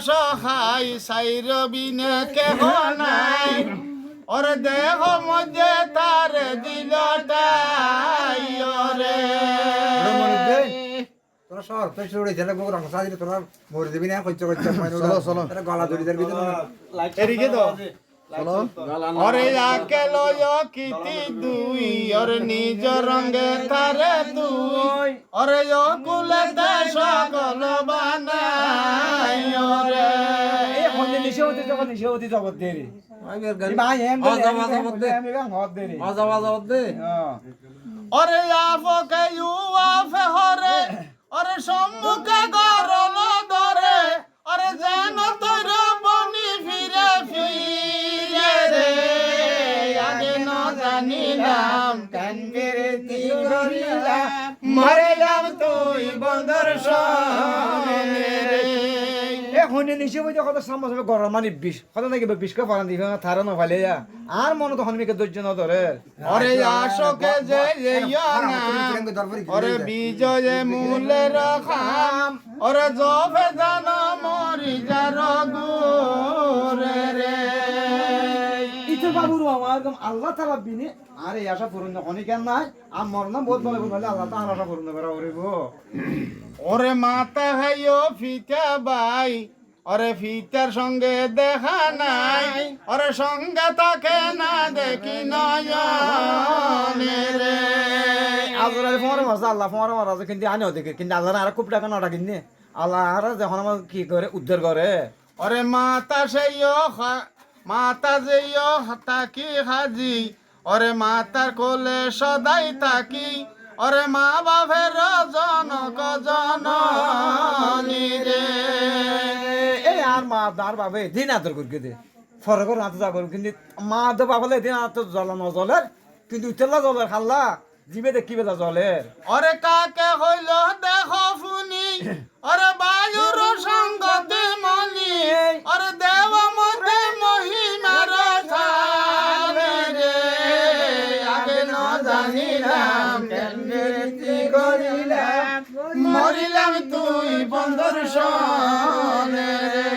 সহাই সাইর বিনে কেহ নাই ওরে দেহ মধ্যে তার দিলটাই ওরে তোরা শহর তো শুরু হয়েছে গোবর রং সাজিয়ে তোরা মরে দিবি না কইছ কইছ চলো তোরা গলা ধরি ধরবি তো এদিকে তো ওরে আকে লয় কিতি দুই ওরে নিজ রঙে তারে দুই ওরে ও কুলে তে সকল বানাই ওরে এই হন্ডে নিশে হতে জগৎ দে রে ভাই এম দে ওরে আফকে ইউ আফে হরে ওরে সম্মুখে গরল ধরে ওরে যেন তোর বনি ফিরে ফিরে রে আগে ন জানিলাম কান বেরেতি করিলাম মরেলাম তুই বন্দর সনে রে এ হন্ডে নিশে হতে কত সামনে গরম মানে বিষ কত নাকি বিষ কে পারান দিবে থারা না ফালে আর মনে তো হনমিকে ধৈর্য না ধরে ওরে আশোকে যে না ওরে বিজয় মূলের খাম ওরে জবে জান মরি যার গুরে রে ইতো বাবুর আমার একদম আল্লাহ তাআলা বিনে আরে আশা পূরণ অনেক কেন নাই আর মরনা বহুত বলে বলে আল্লাহ তাআলা আশা পূরণ করে ওরে গো ওরে মাতা ভাইও ফিতা বাই ওরে ফিতার সঙ্গে দেখা নাই ওরে সঙ্গে তাকে না দেখি নয়নে রে আজরাইল ফোরে মারছে আল্লাহ ফোরে মারছে কিন্তু আনিও দেখে কিন্তু আল্লাহ আর খুব টাকা নটা কিনে আল্লাহ আর যখন আমার কি করে উদ্ধার করে ওরে মাতা সেইও মাতা যেইও তাকি হাজি ওরে মাতার কোলে সদাই তাকি ওরে মা বাপের জনক জননী রে এই আর মা দার বাবে দিন আদর করকে দে ফরে করে হাতে যা করুন কিন্তু মা তো বাবালে দিন আত জল ন জলের কিন্তু উঠেলা জলের খাল্লা জিবে দেখি বেলা জলের ওরে কাকে হইল দেখো ফুনি ওরে বায়ুর সঙ্গতে মনি ওরে দেব মধ্যে মহিমার থানে রে আগে ন জানিলাম কেন্দ্রে করিলাম মরিলাম তুই বন্ধুর সনে রে